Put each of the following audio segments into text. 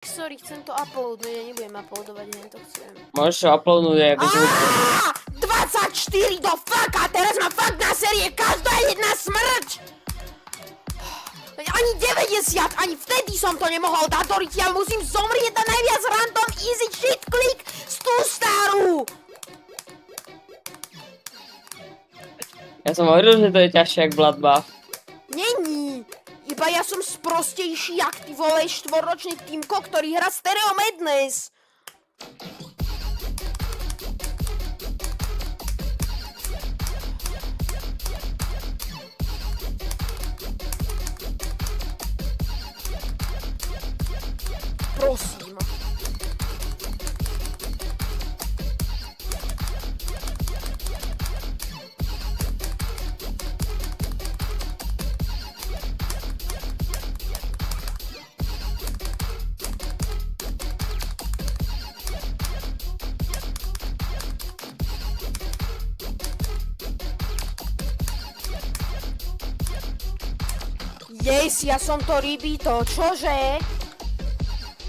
Sorry, chcem to uploadnúť, ja nebudem uploadovať, len to chcem. Môžeš to uploadnúť aj bez hudby. 24 do fucka, teraz ma fakt na série každá jedna smrť! Ani 90, ani vtedy som to nemohol dať do ryti, ja musím zomrieť na najviac random easy shit click z tú starú! Ja som hovoril, že to je ťažšie jak Bloodbath. Není! Iba ja som sprostejší jak ty vole štvorročný Týmko, ktorý hrá Stereo Madness. Prosím. Yes, ja som to rybítol, čože?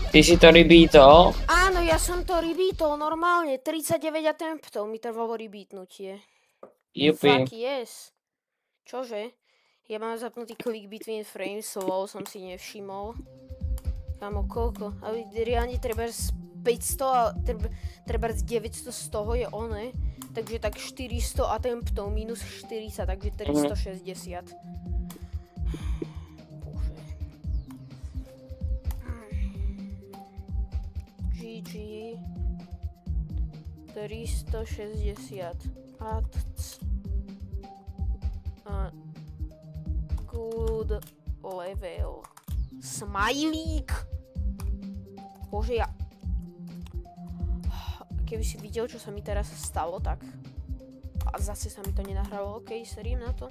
Ty si to rybítol? Áno, ja som to rybítol, normálne, 39 attemptov mi trvalo rybítnutie. Jupi. Fuck yes. Čože? Ja mám zapnutý click between frames, lol, som si nevšimol. Kámo, koľko? Ale reálne treba z 500 a treba z 900 z toho je one. Takže tak 400 attemptov minus 40, takže 360. GG 360 a good level. Smajlík! Bože, ja... Keby si videl, čo sa mi teraz stalo, tak... A zase sa mi to nenahralo, okej, serím na to.